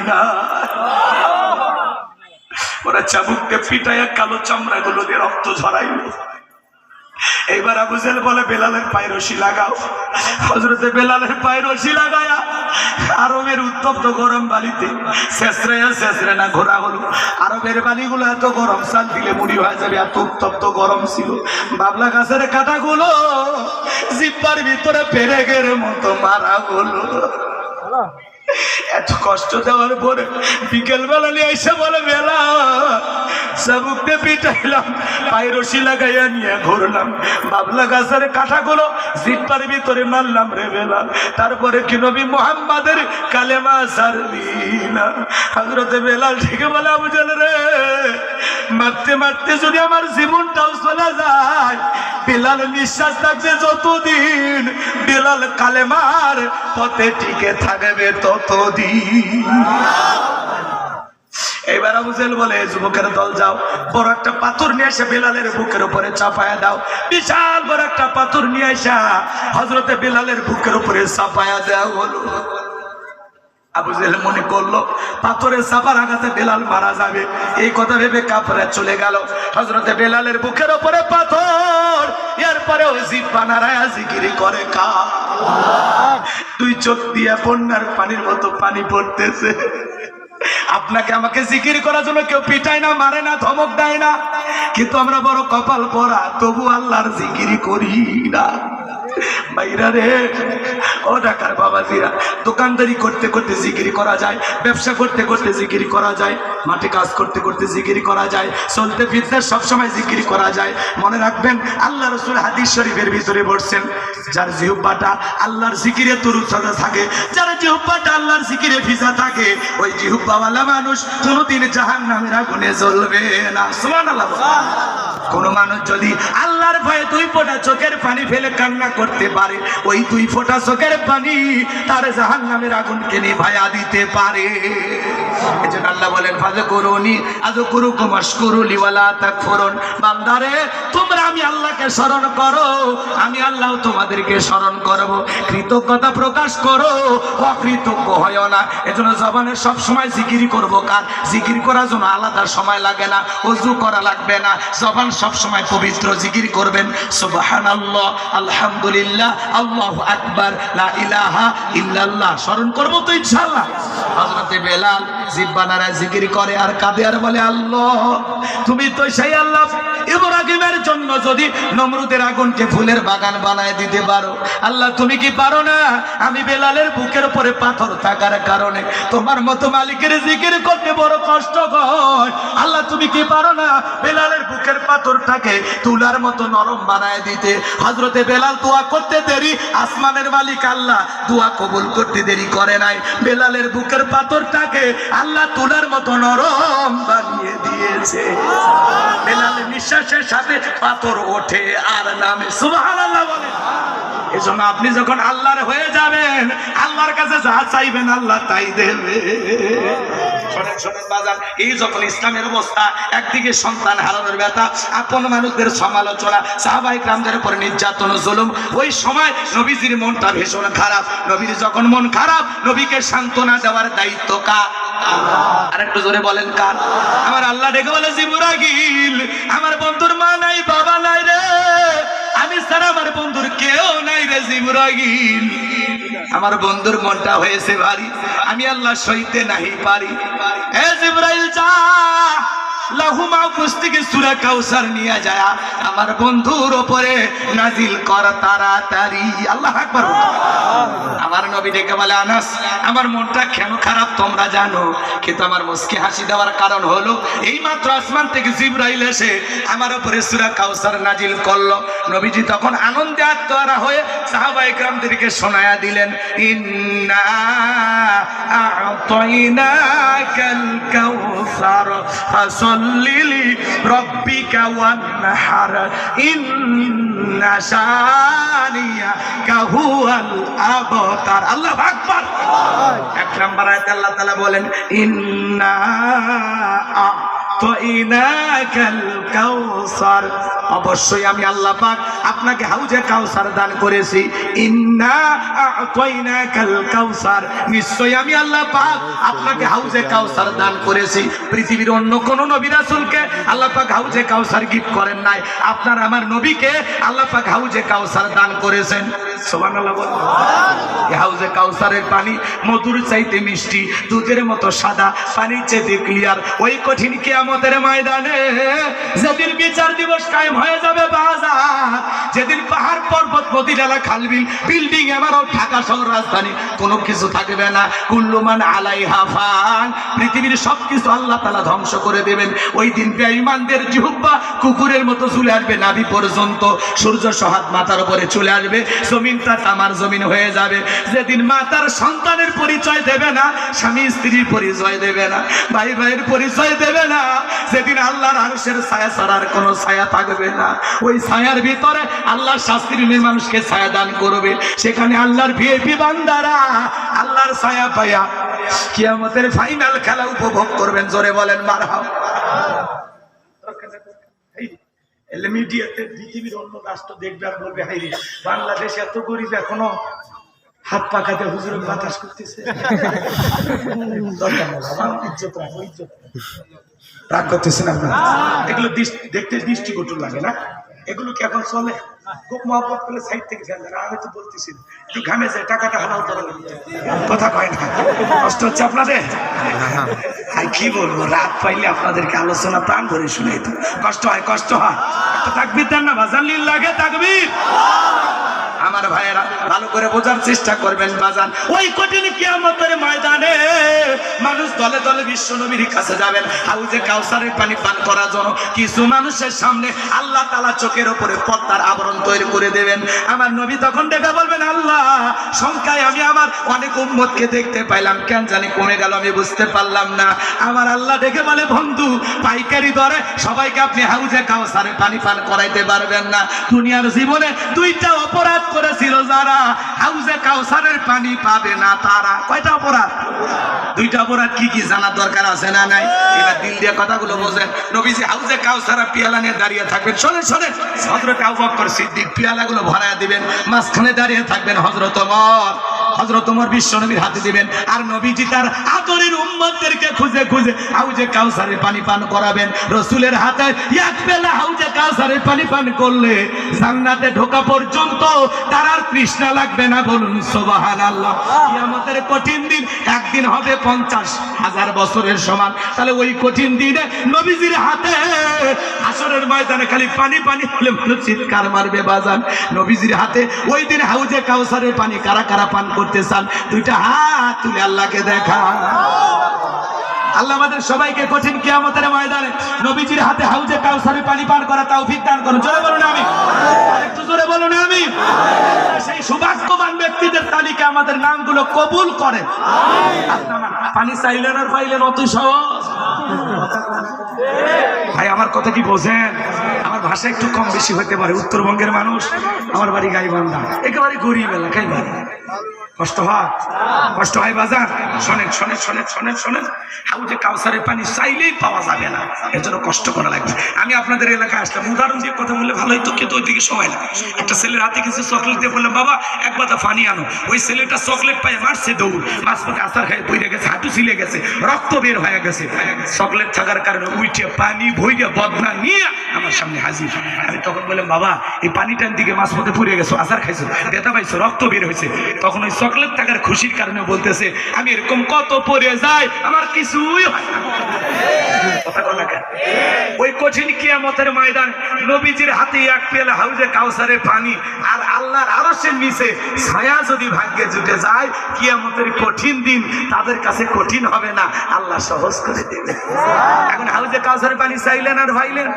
না। ওরা চাবুককে পিটাইয়া কালো চামড়া গুলো দিয়ে রক্ত ঝরাইল। এইবার আবু জেহেল বলে বেলালের পায়ে রশি লাগাও। হযরতে বেলালের পায়ে রশি লাগায়া আরবের উত্তপ্ত গরম বালিতে শেষরে না ঘোরা হলো। আরবের বালিগুলো এত গরম, সাল দিলে মুড়ি হয়ে যাবে, এত উত্তপ্ত গরম ছিল। বাবলা গাছের কাঁটাগুলো জিব্বার ভিতরে পেরেকের মতো মারা হলো। এত কষ্ট দেওয়ার পরে বিকেল বেলা নিয়ে এসে বলে বেলা চাবুকতে পিটাইলাম, পায়ে রশি লাগাইয়া নিয়ে ঘুরলাম, বাবলা গাছের কাঁটাগুলো জিব্বার ভিতরে মারলাম রে বেলা, তারপরে কি নবী মুহাম্মাদের কালেমা ছাড়বি না? হযরতে বেলাল ঠিক বলে আবু জেহেল রে, মারতে মারতে যদি আমার জীবনটাও চলে যায়, বেলাল নিঃশ্বাস থাকবে যতদিন, বেলাল কালেমার পথে টিকে থাকবে ততদিন। এইবার আবু জেহেল বলে যুবকের দল যাও, বড় একটা পাথর নিয়ে এসে বেলালের বুকের উপরে চাপায়া দাও। বিশাল বড় একটা পাথর নিয়ে এসে হযরতে বেলালের বুকের উপরে চাপায়া দেওয়া হলো। আবু জেহেল মনে করলো পাথরের চাপার আঘাতে বেলাল মারা যাবে, এই কথা ভেবে কাফেররা চলে গেল। হযরতে বেলালের বুকের উপরে পাথর, এরপরেও জিহ্বা নাড়ায়া জিকিরি করে কা। দুই চোখ দিয়া বন্যার পানির মতো পানি পড়তেছে। আপনাকে আমাকে জিকির করার জন্য কেউ পিটায় না, মারে না, ধমক দেয় না, কিন্তু আমরা বড় কপাল পরা, তবু আল্লাহর জিকিরি করি না। ভাইরা রে, ও ঢাকার বাবাজিরা, দোকানদারি করতে করতে জিকির করা যায়, ব্যবসা করতে করতে জিকির করা যায়, মাঠে কাজ করতে করতে জিকির করা যায়, চলতে ফিরতে সবসময় জিকির করা যায়। মনে রাখবেন আল্লাহ রাসূল হাদিস শরীফের ভিতরে বলছেন, যার জিহ্বাটা আল্লাহর জিকিরে তরুতাজা থাকে, যার জিহ্বাটা আল্লাহর জিকিরে ভিজা থাকে, ওই জিহ্বাওয়ালা মানুষ কোনোদিন জাহান্নামের আগুনে জ্বলবে না। সুবহানাল্লাহ। কোন মানুষ যদি আল্লাহর ভয়ে দুই ফোঁটা চোখের পানি ফেলে কান্না করতে পারে, ওই দুই ফোঁটা চোখের পানি তার জাহান্নামের আগুনকে নিভায়া দিতে পারে। এজন্য আল্লাহ বলেন ফাযকুরুনি আযকুরুকুম ওয়াশকুরুলি ওয়ালা তাকফুরুন। বান্দারে, তোমরা আমি আল্লাহকে স্মরণ করো, আমি আল্লাহ তোমাদেরকে স্মরণ করব। কৃতজ্ঞতা প্রকাশ করো, অকৃতজ্ঞ হয়ো না। এজন্য জবানে সব সময় জিকির করব। কার জিকির করার জন্য আলাদা সময় লাগে না, ওযু করা লাগবে না, জবান সব সময় পবিত্র জিকির করবেন। সুবহানাল্লাহ, আলহামদুলিল্লাহ, আল্লাহু আকবার, লা ইলাহা ইল্লাল্লাহ স্মরণ করব তো ইনশাআল্লাহ। হযরতে বেলাল জিহ্বা নাড়ায় জিকির করে আর কাঁদে আর বলে, আল্লাহ তুমি তো সেই আল্লাহ, ইব্রাহিমের জন্য যদি নমরুদের আগুনকে ফুলের বাগান বানায় দিতে পারো, আল্লাহ তুমি কি পারো না? আমি বেলালের বুকের উপরে পাথর থাকার কারণে তোমার মতো মালিকের জিকির করতে বড় কষ্ট হয়, আল্লাহ তুমি কি পারো না বেলালের বুকের পাথরটাকে তুলার মতো নরম বানায় দিতে? হযরতে বেলাল দোয়া করতে দেরি, আসমানের মালিক আল্লাহ দোয়া কবুল করতে দেরি করে নাই। বেলালের বুকের পাথরটাকে আল্লাহ তুলার মতো নরম বানিয়ে দিয়েছে। বেলালের নিঃশ্বাসের সাথে পাথর ওঠে আর নামে। সুবহানাল্লাহ বলেন। এজন্য আপনি যখন আল্লাহর হয়ে যাবেন, আল্লাহর কাছে যা চাইবেন আল্লাহ তাই দেবে। শোনেন শোনেন বাজার, এই যখন ইসলামের অবস্থা, একদিকে সন্তান হারানোর ব্যথা, আপন মানুষদের সমালোচনা, সাহাবায়ে কেরামদের উপর নির্যাতন জুলুম, ওই সময় নবীজির মনটা ভীষণ খারাপ। নবীর যখন মন খারাপ, নবীকে সান্ত্বনা দেওয়ার দায়িত্ব কার? আর একটু জোরে বলেন কার? আমার আল্লাহ ডেকে বলে, জিবরাইল আমার বন্ধুর মা নাই, বাবা নাই রে, আমি ছাড়া আমার বন্ধুর কেউ নাই রে জিবরাইল। আমার বন্ধুর মনটা হয়েছে ভারী, আমি আল্লাহ সইতে নাহি পারি। এ জিবরাইল যা, লাহু মাহফুজ থেকে সূরা কাউসার নিয়ে যায় আমার বন্ধুর উপরে নাজিল কর তাড়াতাড়ি। আল্লাহু আকবার। আমার নবী ডেকে বলে, আনাস আমার মনটা কেন খারাপ তোমরা জানো, কিন্তু আমার মুস্কি হাসি দেওয়ার কারণ হলো এই মাত্র আসমান থেকে জিবরাইল এসে আমার উপরে সূরা কাউসার নাজিল করলো। নবীজি তখন আনন্দে আত্মহারা হয়ে সাহাবায়ে কেরামদেরকে শোনায়া দিলেন, ইন্না আ'তাইনাকাল কাউসার ফাসাল্লি লিরাব্বিকা ওয়ানহার ইন্না শানিয়াকা হুয়াল আবতার। আল্লাহু আকবার। এক নম্বর আয়াতে আল্লাহ তাআলা বলেন, ইন্না আ'তাইনাকাল কাউসার, অবশ্যই আমি আল্লাহ পাক আপনাকে হাউজে কাউসার দান করেছি। ইন্না আ'তাইনাকাল কাউসার, নিশ্চয়ই আমি আল্লাহ পাক আপনাকে হাউজে কাউসার দান করেছি। পৃথিবীর অন্য কোন নবী রাসূলকে আল্লাহ পাক হাউজে কাউসার গিফট করেন নাই, আপনার আমার নবীকে আল্লাহ পাক হাউজে কাউসার দান করেছেন। সুবহানাল্লাহ বল। এই হাউজে কাউসারের পানি মধুর চাইতে মিষ্টি, দুধের মতো সাদা, পানির চাইতে ক্লিয়ার। ওই কঠিন কিয়ামতের ময়দানে যেদিন বিচার দিবস কায়েম হয়ে যাবে বাজার, যেদিন পাহাড় পর্বত নদী নালা খালবিল বিল্ডিং এমারও ঢাকা শহর রাজধানী কোনো কিছু থাকবে না। কুল্লু মান আলাইহা ফান, পৃথিবীর সবকিছু আল্লাহ তাআলা ধ্বংস করে দেবেন। ওই দিন বেঈমানদের জিহ্বা কুকুরের মতো চলে আসবে নাভি পর্যন্ত, সূর্য সহাত মাথার উপরে চলে আসবে, জমিনটা তামার জমিন হয়ে যাবে। যেদিন মাতার সন্তানের পরিচয় দেবে না, স্বামী স্ত্রীর পরিচয় দেবে না, ভাই ভাইয়ের পরিচয় দেবে না, যেদিন আল্লাহর আরশের ছায়া ছাড়ার কোনো ছায়া থাকবে না, ওই ছায়ার ভিতরে আল্লাহর শাস্তির মানুষকে ছায়া দান করবে। সেখানে আল্লাহর ভিআইপি বান্দারা আল্লাহর ছায়া পায়া কিয়ামতের ফাইনাল খেলা উপভোগ করবেন। জোরে বলেন মারহাবা। মিডিয়াতে পৃথিবীর অন্য রাষ্ট্র দেখবে আর বলবে হাই রে, বাংলাদেশ এত গরিব এখনো হাত পাকাতে হুজুরের বাতাস করতেছে। রাগ করতেছেন আপনারা? এগুলো দেখতে দৃষ্টিকটু লাগে না? এগুলো কি এখন চলে? খুব মহব্বত করলে সাইড থেকে ফেল দেন। আমি তো বলতেছি একটু ঘামে যায়, টাকাটা হালাল করে কথা কয় না। কষ্ট হচ্ছে আপনাদের? কি বলবো, রাত পাইলে আপনাদেরকে আলোচনা প্রাণ ভরে শুনাই তো কষ্ট হয়, কষ্ট হয়। একটা তাকবীর দেন না বাজান, লিল লাগে তাকবীর। আমার ভাইয়েরা ভালো করে বোঝার চেষ্টা করবেন বাজান। ওই কঠিন কিয়ামতের ময়দানে মানুষ দলে দলে বিশ্ব নবীর কাছে যাবেন হাউজে কাউসারের পানি পান করার জন্য। কিছু মানুষের সামনে আল্লাহ তাআলা চোখের উপরে পর্দার আবরণ তৈরি করে দেবেন। আমার নবী তখন ডেকে বলবেন, আল্লাহ সংখ্যায় আমি আমার অনেক উম্মতকে দেখতে পাইলাম, কেন জানি কমে গেল, আমি বুঝতে পারলাম না। আমার আল্লাহ ডেকে বলে, বন্ধু পাইকারি দরে সবাইকে আপনি হাউজে কাউসারের পানি পান করাইতে পারবেন না। দুনিয়ার জীবনে দুইটা অপরাধ করেছিল যারা, হাউজে কাউসারের পানি পাবে না তারা। কয়টা অপরাধ? দুইটা অপরাধ। কি কি জানার দরকার আছে না নাই? এবার দিল দিয়ে কথাগুলো বোঝেন। নবীজি হাউজে কাউসার পিয়ালা নিয়ে দাঁড়িয়ে থাকবেন, শোনেন শোনেন, হযরত আবু বকর সিদ্দিক পিয়ালাগুলো ভরায়া দিবেন, মাঝখানে দাঁড়িয়ে থাকবেন হযরত ওমর। হযরত ওমর বিশ্ব নবীর হাতে দিবেন, আর নবীজি তার আদরের উম্মতদেরকে খুঁজে খুঁজে হাউজে কাউসারের পানি পান করাবেন। রাসূলের হাতে এক পেলা হাউজে কাউসারের পানি পান করলে জান্নাতে ঢোকা পর্যন্ত তার আর তৃষ্ণা লাগবে না। বলুন সুবহানাল্লাহ। কিয়ামতের কঠিন দিন একদিন হবে 50,000 বছরের সমান। তাহলে ওই কঠিন দিনে নবীজির হাতে হাসরের ময়দানে খালি পানি পানি বলে মানুষ চিৎকার মারবে বাজান। নবীজির হাতে ওই দিন হাউজে কাউসারের পানি কারা কারা পান করতে চান? দুইটা হাত তুলে আল্লাহকে দেখা। আল্লাহ আমাদের সবাইকে কঠিন কিয়ামতের ময়দানে নবীজির হাতে হাউজে কাউসারের পানি পান করা তৌফিক দান করুন। জোরে বলুন আমিন। আরেকটু জোরে বলুন আমিন। সেই সৌভাগ্যবান ব্যক্তিদের তালিকা আমাদের নামগুলো কবুল করেন। আপনারা পানি চাইলেন আর পাইলেন অত সহজ? ভাই আমার কথা কি বোঝেন? আমার ভাষা একটু কম বেশি হতে পারে, উত্তরবঙ্গের মানুষ, আমার বাড়ি গাইবান্ধা, একেবারে গরিব এলাকায় বাড়ি। কষ্ট হয়, কষ্ট হয় বাজার। শোনেন শোনেন শোনেন শোনেন শোনেন, হাউজে কাউসারের পানি চাইলেই পাওয়া যাবে না, এর জন্য কষ্ট করা লাগবে। আমি আপনাদের এলাকায় আসলাম, উদাহরণ দিয়ে কথা বললে ভালো হইতো, কিন্তু ওইদিকে সময় লাগে। একটা ছেলের হাতে কিছু চকলেট দিয়ে বললাম, বাবা এক বাতা পানি আনো। ওই ছেলেটা চকলেট পায়ে মারছে দৌড়, মাঝপথে আচার খায় পড়ে গেছে, হাঁটু ছিলে গেছে, রক্ত বের হয়ে গেছে। চকলেট থাকার কারণে উঠে পানি ভইয়া বদনা নিয়ে আমার সামনে হাজির। আমি তখন বললাম, বাবা এই পানিটার দিকে মাঝপথে পড়ে গেছো, আচার খাইছো, ব্যথা পাইছো, রক্ত বের হয়েছে। তখন ওই চকলেট থাকার খুশির কারণে বলতেছে, আমি এরকম কত পড়ে যাই, আমার কিছুই হয় না। ওই কঠিন কিয়ামতের ময়দান নবীজির হাতে এক পেয়ালা হাউজে কাউসারের পানি আর আল্লাহর আরশের নিচে ছায়া যদি ভাগ্যে জুটে যায়, কিয়ামতের কঠিন দিন তাদের কাছে কঠিন হবে না, আল্লাহ সহজ করে দেবে। এখন হাউজে কাউসারের পানি চাইলেন আর ভাইলেন,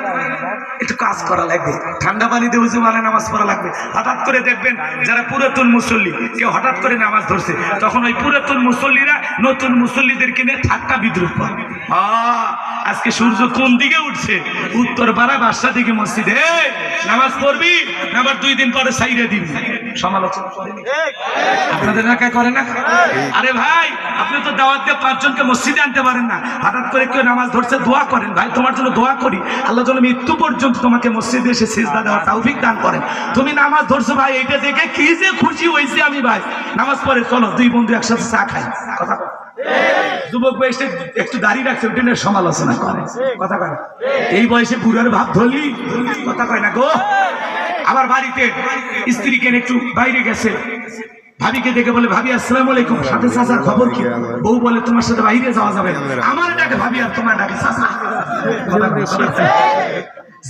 একটু কাজ করা লাগবে, ঠান্ডা পানি দিয়ে উজু মানে নামাজ পড়া লাগবে। হঠাৎ করে দেখবেন যারা পুরাতন মুসল্লি, কেউ হঠাৎ করে নামাজ ধরছে, তখন ওই পুরাতন মুসল্লিরা নতুন মুসল্লিদের কিনে ঠাট্টা বিদ্রুপ করে। আজকে সূর্য কোন দিকে উঠছে? উত্তর পাড়া বাদশা দিকে মসজিদে নামাজ পড়বি, আবার 2 দিন পরে সাইরে দিবি। সমালোচনা করেনি? আপনাদের এলাকায় করে না? আরে ভাই, আপনি তো দাওয়াত দিয়ে 5 জনকে মসজিদে আনতে পারেন না, হঠাৎ করে কেউ নামাজ ধরছে, দোয়া করেন ভাই, তোমার জন্য দোয়া করি, আল্লাহ যেন মৃত্যু পর্যন্ত তোমাকে মসজিদে এসে সিজদা দেওয়ার তৌফিক দান করেন। তুমি নামাজ ধরছো ভাই, এইটা দেখে কি যে খুশি হয়েছি আমি ভাই। নামাজ পড়ে চলো 2 বন্ধু একসাথে চা খাই, কথা বল। যুবক বয়সে একটু দাড়ি রাখছে, ওইটা নিয়ে সমালোচনা করে, কথা কয়। এই বয়সে বুড়ার ভাব ধরলি, কথা কয় না গো। আবার বাড়িতে স্ত্রীকে একটু বাইরে গেছে, ভাবিকে দেখে বলে, ভাবি আসসালামু আলাইকুম, সাথে চাচার খবর কি? বউ বলে, তোমার সাথে বাইরে যাওয়া যাবে না, আমার ডাকে ভাবি আর তোমার ডাকে চাচা।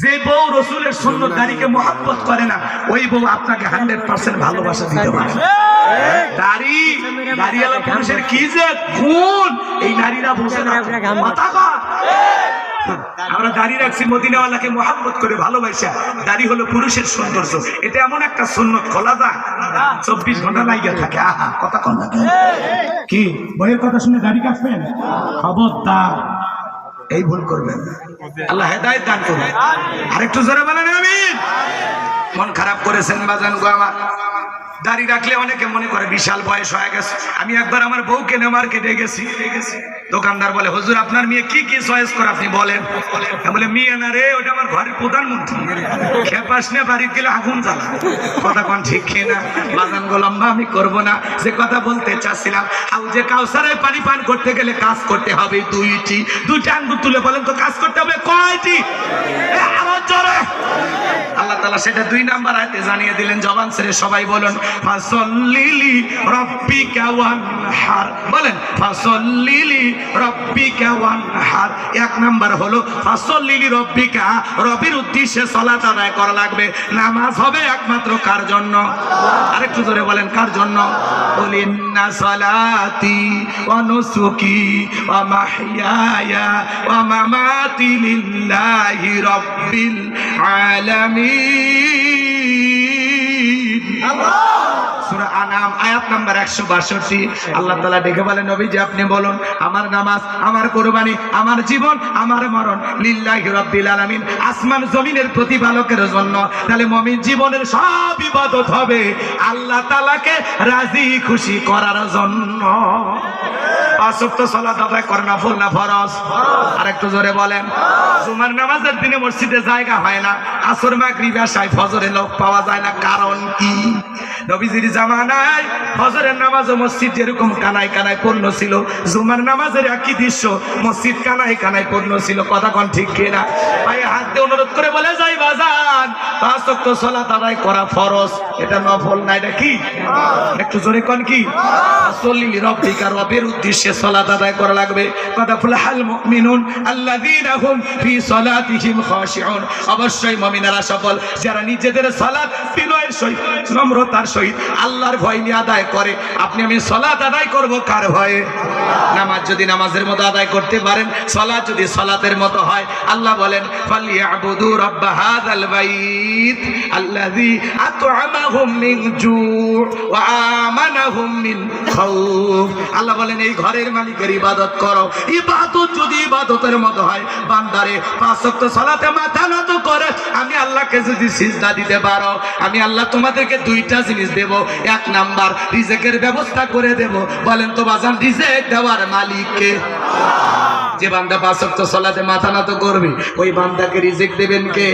যে বউ রসুলের সুন্নত দাড়িকে মহব্বত করে না, ওই বউ আপনাকে 100% ভালোবাসা দিতে পারে। দাড়িওয়ালা পুরুষের কি যে গুণ, এই নারীরা বুঝে না। আমরা দাড়ি রাখছি মদিনাওয়ালাকে মহব্বত করে ভালোবাসা। দাড়ি হলো পুরুষের সৌন্দর্য, এটা এমন একটা সুন্নত, খোলা যায় 24 ঘন্টা লাগিয়ে থাকে। আহা, কথা কন না কি? বইয়ের কথা শুনে দাড়ি কাটবেন, খবরদার এই ভুল করবেন না। আল্লাহ হেদায়েত দান করুন। আরেকটু জোরে বলেন আমিন। মন খারাপ করেছেন বাজান গো আমার, দাড়ি রাখলে অনেকে মনে করে বিশাল বয়স হয়ে গেছে। আমি একবার আমার বউকে নিয়ে মার্কেটে গেছি, দোকানদার বলে, হুজুর আপনার মেয়ে কি কি চয়েস করে আপনি বলেন? বলে, মেয়ে না রে, ওটা আমার ঘরের প্রধানমন্ত্রী, খেপাস নিয়ে বাড়িতে গেলে আগুন জ্বালা। কথা কোন ঠিক না? বাজান গো লম্বা আমি করব না, যে কথা বলতে চাচ্ছিলাম, হাউজে কাউসারের পানি পান করতে গেলে কাজ করতে হবে 2টি। 2টা আঙ্গুল তুলে বলেন তো, কাজ করতে হবে কয়টি? আরো জোরে। আল্লাহ তাআলা সেটা 2 নাম্বার আয়াতে জানিয়ে দিলেন। জবান ছেড়ে সবাই বলুন, ফাসাল্লিলি রাব্বিকা ওয়ানহার। বলেন, ফাসাল্লিলি রাব্বিকা ওয়ানহার। 1 নাম্বার হলো ফাসাল্লিলি রাব্বিকা, রবের উদ্দেশ্যে সালাত আদায় করা লাগবে। নামাজ হবে একমাত্র কার জন্য? আরেকটু জোরে বলেন, কার জন্য? কুল ইন্না সালাতি ওয়া নুসুকি ওয়া মাহইয়ায়া ওয়া মামাতি লিল্লাহি রাব্বিল আলামিন। সূরা আনাম আয়াত নাম্বার 162। আল্লাহ তাআলা ডেকে বলেন, নবীজি আপনি বলুন, আমার নামাজ, আমার কুরবানি, আমার জীবন, আমার মরণ লিল্লাহি রাব্বিল আলামিন, আসমান জমিনের প্রতিপালকের জন্য। তাহলে মুমিন জীবনের সব ইবাদত হবে আল্লাহ তাআলাকে রাজি খুশি করার জন্য। 5 ওয়াক্ত সালাত আদায় করে, নফল না ফরজ? আরেকটু জোরে বলেন। জুমার নামাজের দিনে মসজিদে জায়গা হয় না, আসর মাগরিব এশায় ফজরে লোক পাওয়া যায় না, কারণ কি? নবীজির জামানায় ফজরের নামাজ ও মসজিদ যেরকম কানায় কানায় পূর্ণ ছিল, জুমার নামাজের একই দৃশ্য, মসজিদ কানায় কানায় পূর্ণ ছিল। কথা কোন ঠিক কিনা? পায়ে হাত দিয়ে অনুরোধ করে বলে যাই, বাজান 5 ওয়াক্ত সালাত আদায় করা ফরজ, এটা নফল না, এটা কি? একটু জোরে কোন কি? ফাসাল্লি রাব্বিকা, রবের উদ্দেশ্যে সালাত আদায় করা লাগবে। কথা ফুলাহাল মুমিনুন আল্লাযীনা হুম ফি সালাতিহিম খাশিউন। অবশ্যই মুমিনেরা সফল যারা নিজেদের সালাত বিনয়ের সহিত, নম্রতার সহিত, আল্লাহর ভয় নিয়ে আদায় করে। আপনি আমি সালাত আদায় করব কার ভয়ে? নামাজ যদি নামাজের মতো আদায় করতে পারেন, সালাত যদি সালাতের মতো হয়, আল্লাহ বলেন, ফালিয়াবুদু রাব্ব হাযাল বাইত আল্লাযী আত'আমাহুম মিন জু' ওয়া আমানাহুম মিন খাউফ। আল্লাহ বলেন, এই ঘরের মালিকের ইবাদত করো। ইবাদত যদি ইবাদতের মতো হয়, বান্দারে 5 ওয়াক্ত সালাতে মাথা নত করে আমি আল্লাহকে যদি সিজদা দিতে পারো, আমি আল্লাহ তোমাদেরকে 2টা জিনিস দেব। 1 নাম্বার, রিজিকের ব্যবস্থা করে দেব। বলেন তো বাজান, রিজিক দেওয়ার মালিক কে? যে বান্দা 5 ওয়াক্ত সালাতে মাথা নত করবে, ওই বান্দাকে রিজিক দেবেন কে?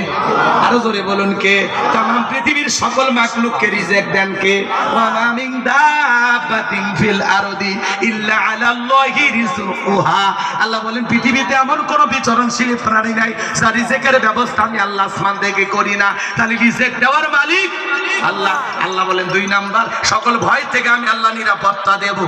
আরো জোরে বলুন কে? तमाम পৃথিবীর সকল মাখলুককে রিজিক দেন কে? ওয়া মা মিন দাব্বাতিন ফিল আরদি ইল্লা আলাল্লাহি রিজকুহা। আল্লাহ বলেন, পৃথিবীতে এমন কোন বিচরণশীল প্রাণী নাই যার রিজিকের ব্যবস্থা আমি আল্লাহ আসমান থেকে করি না। তাহলে রিজিক দেওয়ার মালিক আল্লাহ। আল্লাহ বলেন, 2 নাম্বার, সকল ভয় থেকে আমি আল্লাহ নিরাপত্তা দেব।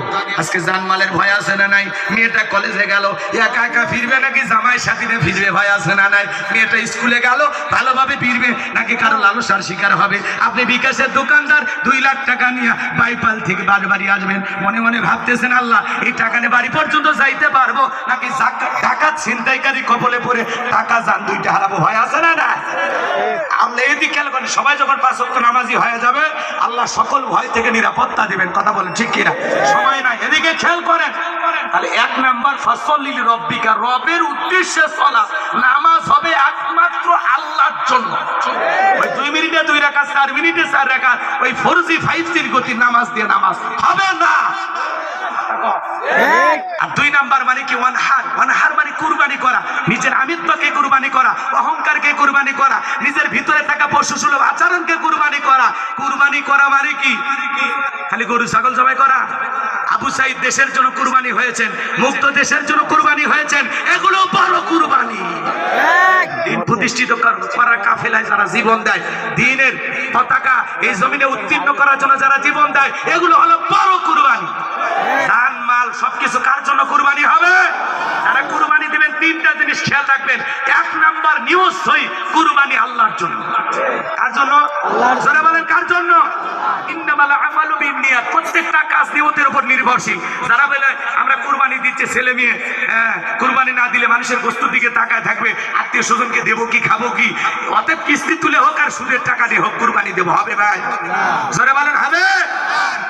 আজকে জানমালের ভয় আছে না নাই? মেয়েটা কলেজে গেল, একা একা ফিরবে নাকি জামাই সাথীতে ফিরবে, ভয় আছে না নাই? মেয়েটা স্কুলে গেল, ভালোভাবে ফিরবে নাকি কারো লালসার শিকার হবে? আপনি বিকাশের দোকানদার 2 লাখ টাকা নিয়ে বাইপাল থেকে বাড়ি আসবেন, মনে মনে ভাবতেছেন, আল্লাহ এই টাকা নিয়ে বাড়ি পর্যন্ত যাইতে পারবো নাকি টাকা ছিনতাইকারী কবলে পড়ে টাকা যান 2টা হারাবো, ভয় আছে না না? আমরা এদিকে খেয়াল করেন, সবাই যখন 5 ওয়াক্ত নামাজি হয়ে যাবে, আল্লাহ সকল ভয় থেকে নিরাপত্তা দিবেন। কথা বলেন ঠিক কিনা? সময় নাই, এদিকে খেয়াল করেন। তাহলে 1 নাম্বার, ফাসাল্লি রাব্বিকা, রবের উদ্দেশ্যে সালাত, নামাজ হবে একমাত্র আল্লাহর জন্য। ওই 2 মিনিটে 2 রাকাত, 4 মিনিটে 4 রাকাত, ওই 4G 5G গতির নামাজ দিয়ে নামাজ হবে না। আর 2 নাম্বার মানে কি? ওয়ানহার মানে কুরবানি করা, নিজের আমিত্বকে কুরবানি করা, অহংকারকে কুরবানি করা, নিজের ভিতরে থাকা পশুসুলভ আচরণকে কুরবানি করা। কুরবানি করা মানে কি? খালি গরু ছাগল জবাই করা? আবু সাইদ দেশের জন্য কুরবানি হয়েছেন, মুক্ত দেশের জন্য কুরবানি হয়েছেন, এগুলো বড় কুরবানি। দিন প্রতিষ্ঠিত করার কাফেলায় যারা জীবন দেয়, দ্বীনের পতাকা এই জমিনে উত্তীর্ণ করার জন্য যারা জীবন দেয়, এগুলো হলো বড় কুরবানি। জান মাল সবকিছু কার জন্য কুরবানি হবে? যারা কুরবানি দিবেন 3টা জিনিস খেয়াল রাখবেন। 1 নাম্বার নিউজ সই, কুরবানি আল্লাহর জন্য। কার জন্য? যারা বলেন কার জন্য? ইন্নামাল আমালু বিন্নিয়াত, প্রত্যেকটা কাজ নিয়তের উপর নির্ভরশীল। যারা বলে আমরা কুরবানি দিচ্ছে, ছেলে মেয়ে কুরবানি না দিলে মানুষের বস্তুর দিকে তাকায় থাকবে, আত্মীয় স্বজনকে দেবো কি, খাবো কি, অতএব কিস্তি তুলে হোক আর সুদের টাকা দিয়ে হোক কুরবানি দেবো, হবে ভাই? যারা বলেন হবে?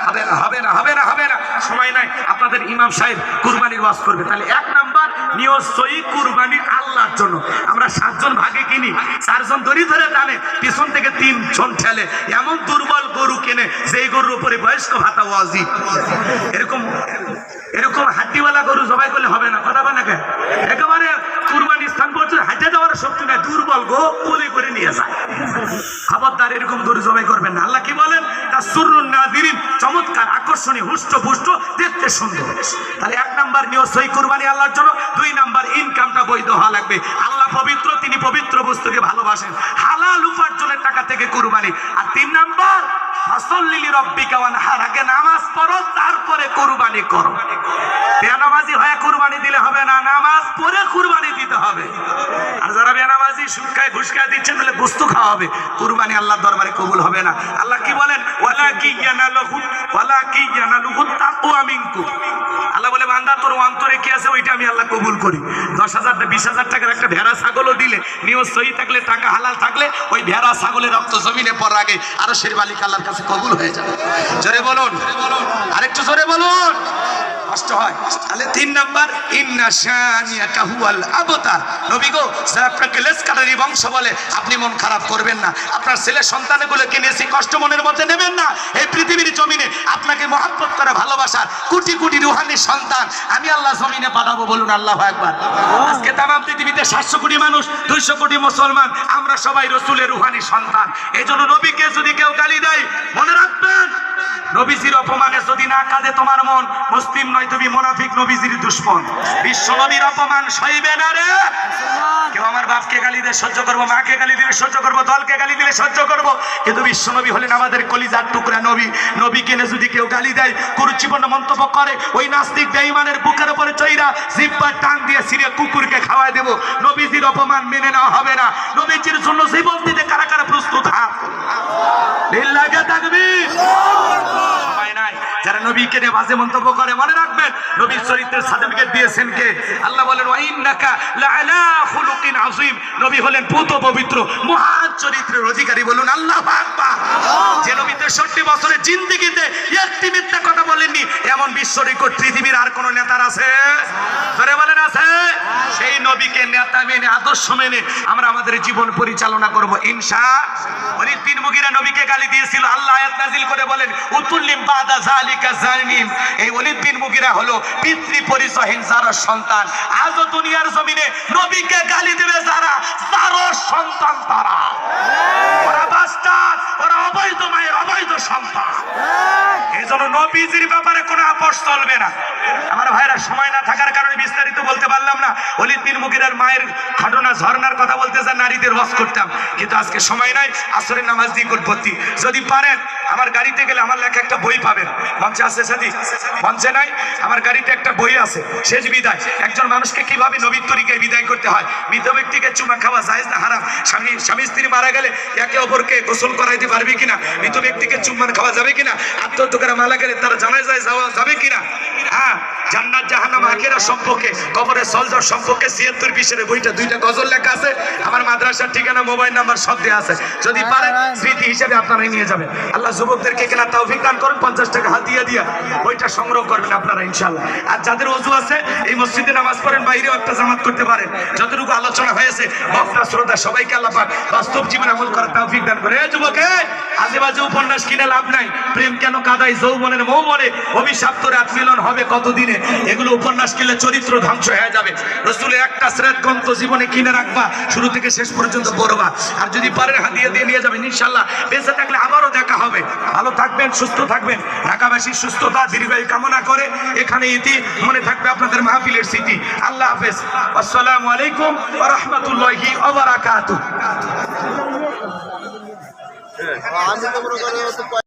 হবে না, হবে না, হবে না, হবে না। সময় নাই, আপনাদের ইমাম সাহেব কুরবানির ওয়াজ করবে। তাহলে 1 নাম্বার নিয়ত সহি, কুরবানি আল্লাহর জন্য। আমরা 7 জন ভাগে কিনি, 4 জন দড়ি ধরে টানে, পিছন থেকে 3 জন ঠেলে। এমন দুর্বল গরু কেনে যেই গরুর উপরে বয়স্ক ভাতা ওয়াজিব। এরকম হাড্ডিওয়ালা গরু জবাই করলে হবে না। কথা বলে কেন? একেবারে কুরবানি স্থান পর্যন্ত হাঁটে যাওয়ার শক্তি নাই, দুর্বল গো কোলে করে নিয়ে যায়। খবরদার এরকম গরু জবাই করবেন না। আল্লাহ কি বলেন? তাসুরুন নাযিরিন, চমৎকার, আকর্ষণীয়, হুষ্ট পুষ্ট, দেখতে সুন্দর। তাহলে 1 নাম্বার নিয়ত সহি, কুরবানি আল্লাহর জন্য। 2 নাম্বার ইনকামটা বৈধ হওয়া লাগবে। আল্লাহ পবিত্র, তিনি পবিত্র বস্তুকে ভালোবাসেন। হালাল উপার্জনের টাকা থেকে কুরবানি। আর 3 নাম্বার ফাসাল্লি লিরাব্বিকা ওয়ানহার, আগে নামাজ পড়ো তারপরে কুরবানি করো। বেনামাজি হয়ে কুরবানি দিলে হবে না, নামাজ পড়ে কুরবানি দিতে হবে। আর যারা বেনামাজি সুদ খায়, ঘুষ খায় দিচ্ছেন, তাহলে গোশত খাওয়া হবে, কুরবানি আল্লাহর দরবারে কবুল হবে না। আল্লাহ কি বলেন? ওয়ালাকি ইয়ানালুহু তাকওয়া মিনকুম। আল্লাহ বলে বান্দা তোর অন্তরে কি আছে ওইটা আমি আল্লাহ কবুল করি। 10,000 20,000 টাকার একটা ভেড়া ছাগলও দিলে, নিয়ত সহি থাকলে, টাকা হালাল থাকলে, ওই ভেড়া ছাগলের রক্ত জমিনে পড়ার আগে আরো শের মালিক আল্লাহর কাছে কবুল হয়ে যাবে। জোরে বলুন, আরেকটু জোরে বলুন, কষ্ট হয়। তাহলে 3 নাম্বার, ইন্না শানিয়াকা হুয়াল আবতার। নবী গো, যারা আপনাকে লেসকাটারি বংশ বলে, আপনি মন খারাপ করবেন না। আপনার ছেলে সন্তানগুলো কিনেছি, কষ্ট মনের মধ্যে নেবেন না। এই পৃথিবীর জমিনে আপনাকে মহব্বত করে ভালোবাসার কোটি কোটি রুহানি সন্তান আমি আল্লাহ জমিনে পাঠাবো। বলুন আল্লাহু আকবার। আজকে তামাম পৃথিবীতে 700 কোটি মানুষ, 200 কোটি মুসলমান, আমরা সবাই রাসূলের রুহানি সন্তান। এইজন্য নবীকে যদি কেউ গালি দেয়, মনে রাখবেন, নবীজির অপমানে যদি না কাঁদে তোমার মন, মুসলিম নয় তুমি মুনাফিক, নবীজির দুশমন। বিশ্ব নবীর অপমান সইবে না রে। কেউ আমার বাপকে গালি দিয়ে সহ্য করবো, মাকে গালি দিলে সহ্য করবো, দলকে গালি দিলে সহ্য করবো, কিন্তু বিশ্ব নবী হলেন আমাদের কলিজার টুকরা নবী। নবী কেনে যদি কেউ গালি দেয়, কুরুচিপূর্ণ মন্তব্য করে, ওই নাস্তিক বেঈমানের বুকের উপরে চইরা জিহ্বার টান দিয়ে ছিঁড়ে কুকুরকে খাওয়ায় দেব। নবীজির অপমান মেনে নেওয়া হবে না। নবীজির জন্য জীবন দিতে কারা কারা প্রস্তুত? হাত লিল্লাহি তাকবীর। সময় নাই, যারা নবীকে নিয়ে বাজে মন্তব্য করে, মনে রাখবেন নবীর চরিত্রের সার্টিফিকেট দিয়েছেন কে? আল্লাহ বলেন ওয়া ইন্নাকা লাআলা খুলুকিন আযীম। নবী হলেন পুত পবিত্র মহান চরিত্রের অধিকারী। বলুন আল্লাহু আকবার। যে নবী 63 বছরের জিন্দেগিতে একটি মিথ্যা কথা বলেননি, এমন বিশ্ব রেকর্ড পৃথিবীর আর কোন নেতার আছে? ধরে বলেন আছে? সেই নবীকে নেতা মেনে, আদর্শ মেনে আমরা আমাদের জীবন পরিচালনা করব ইনশাআল্লাহ। ওয়ালিদ বিন মুগীরা নবীকে গালি দিয়েছিল, আল্লাহ আয়াত নাযিল করে বলেন উতুল্লিম বাদা যালিকা জানিম। এই ওয়ালিদ বিন মুগীরা হলো পিতৃ পরিচয়হীন যারা সন্তান। আজও দুনিয়ার জমিনে নবীকে গালি দেবে যারা, তারও সন্তান তারা। ওরা বাস্টার্ড, ওরা অবৈধ মায়ের অবৈধ সন্তান। এইজন্য নবীজির ব্যাপারে কোনো আপোষ চলবে না। আমার ভাইরা, সময় না থাকার কারণে বিস্তারিত বলতে পারলাম না। ওয়ালিদ বিন মুগীরার মায়ের ঘটনা, ঝর্ণার কথা বলতে যা নারীদের ওয়াজ করতাম, কিন্তু আজকে সময় নাই। আসরের নামাজ দিয়ে করবতি। যদি পারেন আমার গাড়িতে গেলে আমার লেখা একটা বই পাবেন। মঞ্চে আছে সাথী? মঞ্চে নাই, আমার গাড়িতে একটা বই আছে, শেষ বিদায়। একজন মানুষকে কিভাবে নবীর তরিকায় বিদায় করতে হয়। মৃত ব্যক্তিকে চুমা খাওয়া জায়েজ না হারাম? স্বামী স্ত্রী মারা গেলে একে অপরকে গোসল করাইতে পারবে কিনা? মৃত ব্যক্তিকে চুম্বন খাওয়া যাবে কিনা? আত্মহত্যা করে মারা গেলে তার জানাজায় যাওয়া যাবে কিনা? হ্যাঁ, জান্নাত জাহান্নাম আখিরাত সম্পর্কে, কবরের সলজর সম্পর্কে 76 বিশের বইটা 2টা গজল লেখা আছে। আমার মাদ্রাসার ঠিকানা, মোবাইল নাম্বার সব দেওয়া আছে। যদি পারেন স্মৃতি হিসেবে আপনারা নিয়ে যাবেন। আল্লাহ যুবকদেরকে কেনা তৌফিক দান করুন। 50 টাকা হাদিয়া দিয়া ওইটা সংগ্রহ করবেন আপনারা ইনশাআল্লাহ। আর যাদের ওযু আছে এই মসজিদে নামাজ পড়েন, বাইরেও একটা জামাত করতে পারেন। যতটুকু আলোচনা হয়েছে বক্তা শ্রোতা সবাইকে আল্লাহ পাক বাস্তব জীবনে আমল করার তৌফিক দান করে। এই যুবক, আজেবাজে উপন্যাস কিনে লাভ নাই। প্রেম কেন কাঁদাই যৌবনের মৌমনে, অভিশাপ্ত রাত মিলন হবে কতদিনে। এগুলো উপন্যাস কিনলে চরিত্র ধ্বংস হয়ে যাবে। রাসূলের একটা সিরাত গ্রন্থ জীবনে কিনে রাখবা, শুরু থেকে শেষ পর্যন্ত পড়বা। আর যদি পারেন হাদিয়া দিয়ে নিয়ে যাবেন ইনশাআল্লাহ। বেঁচে থাকলে আবারও দেখা হবে। ভালো থাকবেন, সুস্থ থাকবেন। ঢাকাবাসীর সুস্থতা দীর্ঘায়ু কামনা করে এখানে ইতি মনে থাকবে আপনাদের মাহফিলের স্মৃতি। আল্লাহ হাফেজ। আসসালামু আলাইকুম ওয়া রাহমাতুল্লাহি ওয়া বারাকাতুহু।